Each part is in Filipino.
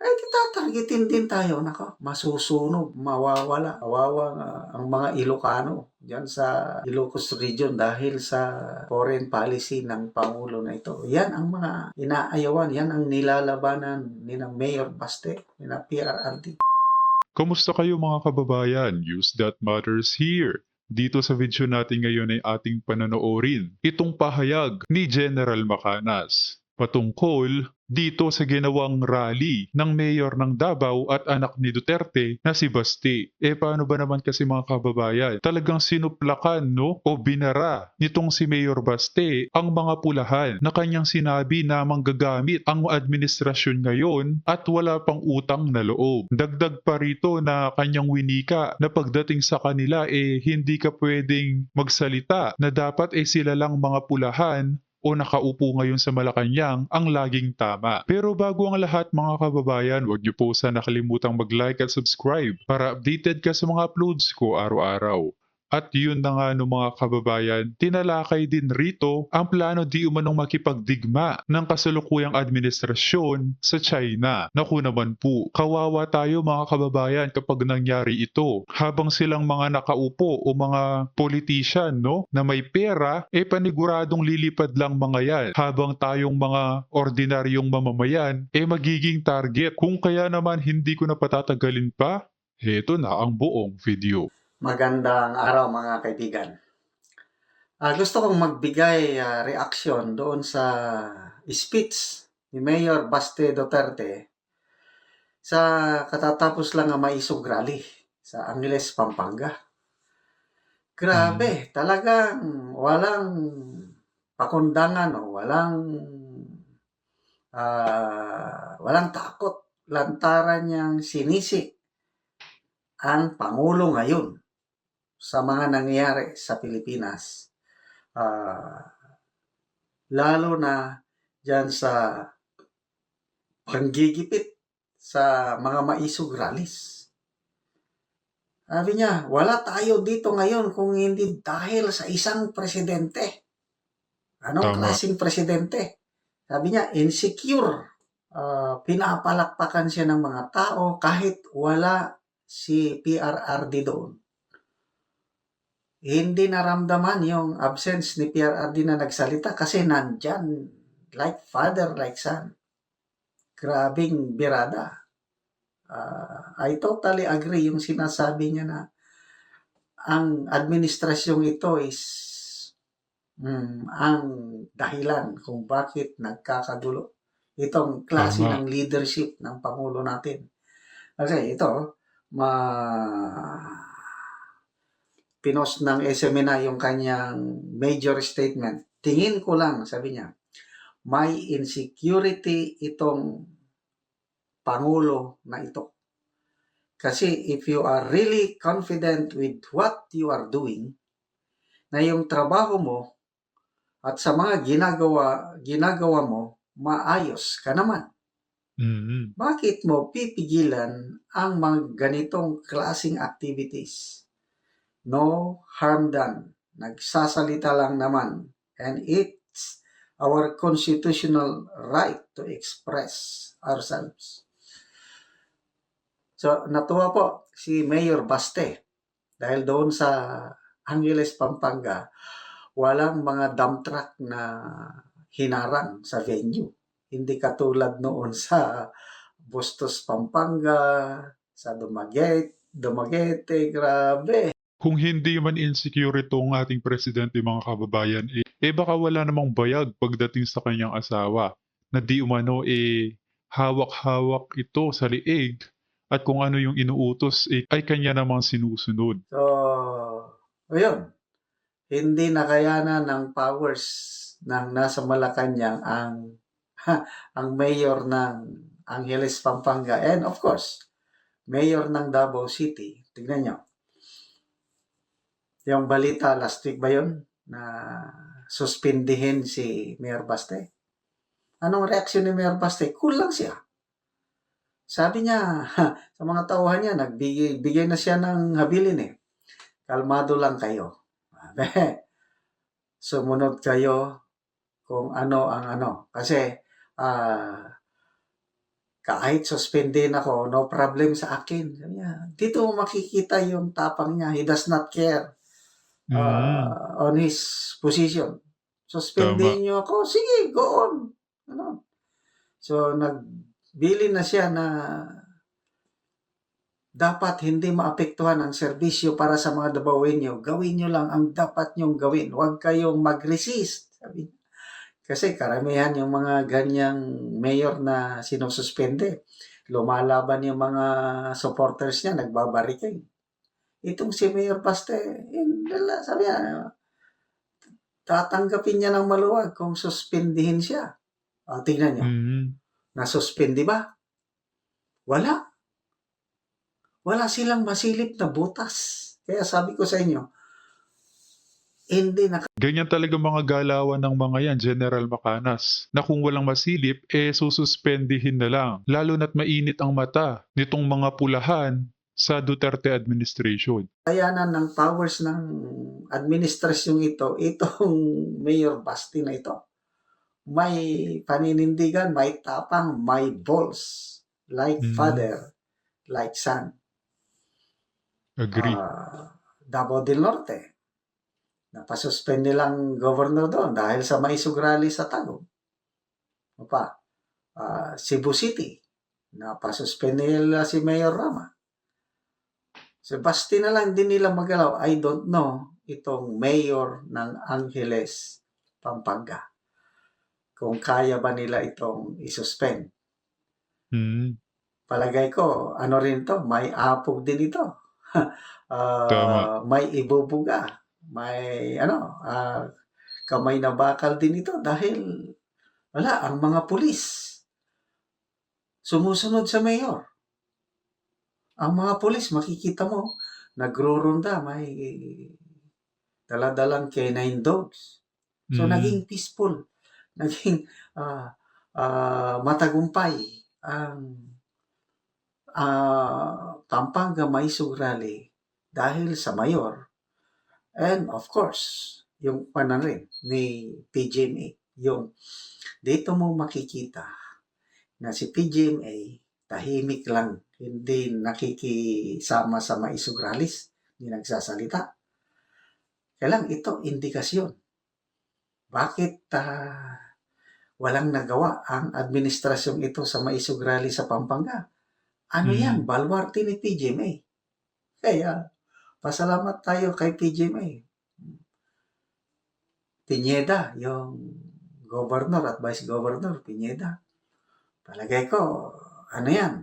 ay di tatargetin din tayo. Naku, masusunog, mawawala, kawawa ang mga Ilocano diyan sa Ilocos Region dahil sa foreign policy ng Pangulo na ito. Yan ang mga inaayawan, yan ang nilalabanan ni na Mayor Baste, ni na PRRD. Kamusta kayo mga kababayan? News that matters here. Dito sa video natin ngayon ay ating panonoorin itong pahayag ni General Macanas patungkol dito sa ginawang rally ng mayor ng Davao at anak ni Duterte na si Basti. Paano ba naman kasi mga kababayan? Talagang sinuplakan no o binara nitong si Mayor Basti ang mga pulahan na kanyang sinabi na manggagamit ang administrasyon ngayon at wala pang utang na loob. Dagdag pa rito na kanyang winika na pagdating sa kanila hindi ka pwedeng magsalita na dapat sila lang mga pulahan o nakaupo ngayon sa Malacanang ang laging tama. Pero bago ang lahat mga kababayan, huwag niyo po sana nakalimutang mag-like at subscribe para updated ka sa mga uploads ko araw-araw. At yun na nga no mga kababayan, tinalakay din rito ang plano di umanong makipagdigma ng kasalukuyang administrasyon sa China. Naku naman po, kawawa tayo mga kababayan kapag nangyari ito. Habang silang mga nakaupo o mga politician no, na may pera, paniguradong lilipad lang mga yan. Habang tayong mga ordinaryong mamamayan, magiging target. Kung kaya naman hindi ko na patatagalin pa, heto na ang buong video. Magandang araw mga kaibigan. Gusto kong magbigay reaksyon doon sa speech ni Mayor Baste Duterte sa katatapos lang ang maisog rally sa Angeles, Pampanga. Grabe, talagang walang pakundangan o walang takot. Lantaran niyang sinisi ang Pangulo ngayon sa mga nangyayari sa Pilipinas. Lalo na dyan sa panggigipit sa mga maisog rallies. Sabi niya, wala tayo dito ngayon kung hindi dahil sa isang presidente. Anong klaseng presidente? Sabi niya, insecure. Pinapalakpakan siya ng mga tao kahit wala si PRRD doon. Hindi naramdaman yung absence ni PRRD na nagsalita kasi nandyan, like father, like son. Grabing birada. I totally agree yung sinasabi niya na ang administrasyong ito is ang dahilan kung bakit nagkakagulo itong klase ng leadership ng Pangulo natin. Kasi ito, pinost ng SMNA yung kanyang major statement. Tingin ko lang, sabi niya, may insecurity itong Pangulo na ito. Kasi if you are really confident with what you are doing, na yung trabaho mo at sa mga ginagawa mo, maayos ka naman. Bakit mo pipigilan ang mga ganitong klaseng activities? No harm done. Nagsasalita lang naman. And it's our constitutional right to express ourselves. So, natuwa po si Mayor Baste dahil doon sa Angeles, Pampanga, walang mga dump truck na hinarang sa venue. Hindi katulad noon sa Bustos, Pampanga, sa Dumaguete, grabe. Kung hindi man insecure itong ating presidente mga kababayan, baka wala namang bayag pagdating sa kanyang asawa na di umano hawak-hawak ito sa liig at kung ano yung inuutos ay kanya namang sinusunod. So, ayun. Hindi nakayanan ng powers ng nasa Malacanang ang mayor ng Angeles, Pampanga and of course, mayor ng Davao City. Tignan nyo. Yung balita last week ba yun na suspindihin si Mayor Baste? Anong reaksyon ni Mayor Baste? Cool lang siya. Sabi niya, sa mga tauhan niya, nagbigay na siya ng habilin Kalmado lang kayo. Sumunod kayo kung ano ang ano. Kasi kahit suspendin ako, no problem sa akin. Sabi niya, dito mo makikita yung tapang niya. He does not care Mm, on his position. tama. Suspendin niyo ako, sige, go on. Ano? So, nagbili na siya na dapat hindi maapektuhan ang serbisyo para sa mga Dabawenyo. Gawin nyo lang ang dapat nyong gawin. Huwag kayong mag-resist. Sabi niya. Kasi karamihan yung mga ganyang mayor na sinususpende. Lumalaban yung mga supporters niya, nagbabarricade. Itong si Mayor Baste, sabi niya, tatanggapin niya ng maluwag kung suspendihin siya. Tingnan nyo, Mm. nasuspindi ba? Wala. Wala silang masilip na butas. Kaya sabi ko sa inyo, hindi na Ganyan talaga mga galawan ng mga yan, General Macanas, na kung walang masilip, sususpendihin na lang. Lalo na't mainit ang mata nitong mga pulahan sa Duterte administration. kayanan ng powers ng administrasyong ito, itong Mayor Basti na ito. May paninindigan, may tapang, may balls. Like Mm, father, like son. agree. Davao del Norte, napasuspend nilang governor doon dahil sa maisog rally sa Tagum. Ano pa? Cebu City, napasuspend nila si Mayor Rama. So, basti na lang din nila magalaw. I don't know itong mayor ng Angeles, Pampanga. Kung kaya ba nila itong isuspend. Mm, Palagay ko, ano rin to, may apog din ito. tama. May ibubuga. May kamay na bakal din ito dahil wala, ang mga pulis sumusunod sa mayor. Ang mga pulis, makikita mo, nagro-ronda, may daladalang canine dogs. So, naging Mm, peaceful, naging matagumpay ang Pampanga Maisog Rally dahil sa mayor. And of course, yung rin ni PGMA, yung dito mo makikita na si PGMA tahimik lang, hindi nakikisama sa Maisog Rallies, hindi nagsasalita. Kailang ito, indikasyon. Bakit walang nagawa ang administrasyong ito sa Maisog Rally sa Pampanga? Ano yan? mm, Balwarte ni PGMA. Kaya, pasalamat tayo kay PGMA. Pineda, yung governor at vice governor, Pineda. Palagay ko, ano yan?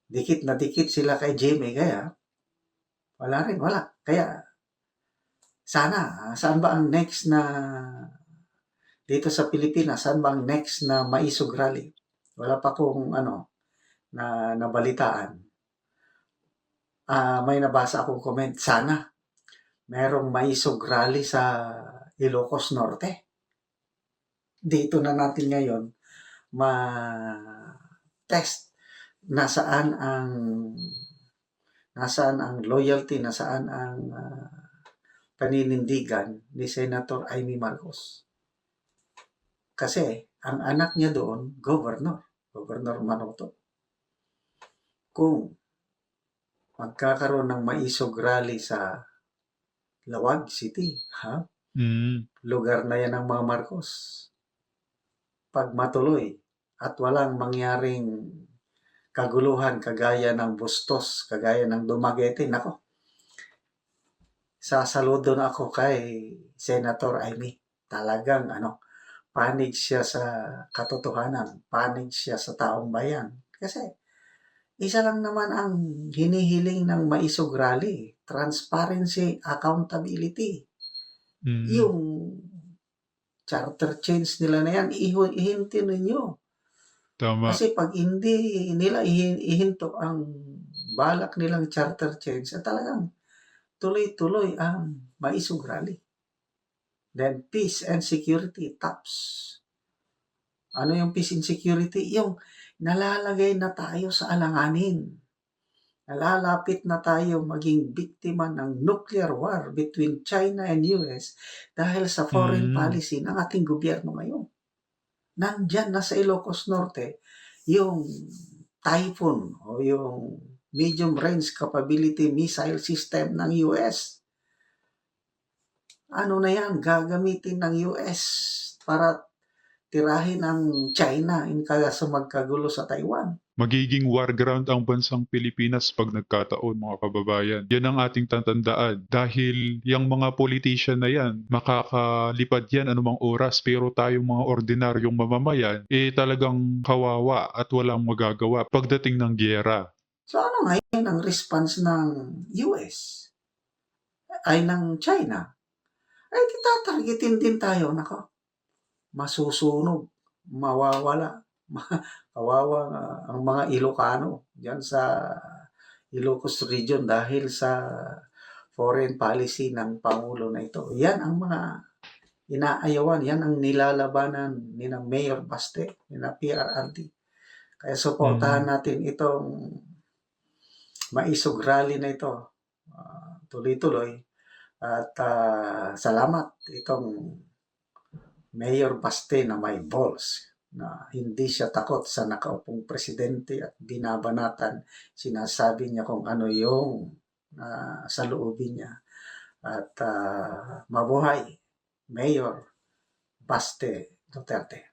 Dikit na dikit sila kay Jimmy, kaya wala rin, wala. Kaya, sana, saan ba ang next na, dito sa Pilipinas, saan ba ang next na maisog rally? Wala pa kong, na nabalitaan. May nabasa akong comment, sana, merong maisog rally sa Ilocos Norte. Dito na natin ngayon ma-test nasaan ang loyalty, nasaan ang paninindigan ni Senator Amy Marcos. Kasi ang anak niya doon, Governor Manoto. Kung magkakaroon ng maisog rally sa Lawag City, mm, lugar na yan ng mga Marcos. Pag matuloy at walang mangyaring kaguluhan kagaya ng Bustos, kagaya ng Dumaguete, nako, sasaludo na ako kay Senator Amy. Talagang panig siya sa katotohanan, panig siya sa taong bayan. Kasi isa lang naman ang hinihiling ng maisog rally, transparency, accountability. mm, Yung charter change nila na yan, ihinti ninyo. tama. Kasi pag hindi nila ihinto ang balak nilang charter change, talagang tuloy-tuloy ang maisog rally. Then peace and security tops. Ano yung peace and security? Yung nalalagay na tayo sa alanganin. Nalalapit na tayo maging biktima ng nuclear war between China and US dahil sa foreign Mm, policy ng ating gobyerno ngayon. nandyan na sa Ilocos Norte yung Typhoon o yung medium range capability missile system ng US. Ano na yan, gagamitin ng US para tirahin ang China in kaya sa magkagulo sa Taiwan. Magiging war ground ang bansang Pilipinas pag nagkataon, mga kababayan. Yan ang ating tatandaan. Dahil yung mga politician na yan, makakalipad yan anumang oras. Pero tayong mga ordinaryong mamamayan, talagang kawawa at walang magagawa pagdating ng gyera. So ano ngayon ang response ng US? Ay ng China? Ay titatargetin din tayo. Nako, masusunog, mawawala. Kawawa ang mga Ilocano diyan sa Ilocos region dahil sa foreign policy ng Pangulo na ito. Yan ang mga inaayawan, yan ang nilalabanan ni na Mayor Baste, ni na PRRD. Kaya suportahan natin itong maisog rally na ito. Tuloy-tuloy. At salamat itong Mayor Baste na may balls, na hindi siya takot sa nakaupong presidente at binabanatan, sinasabi niya kung ano yung sa loobin niya. At mabuhay Mayor Baste Duterte.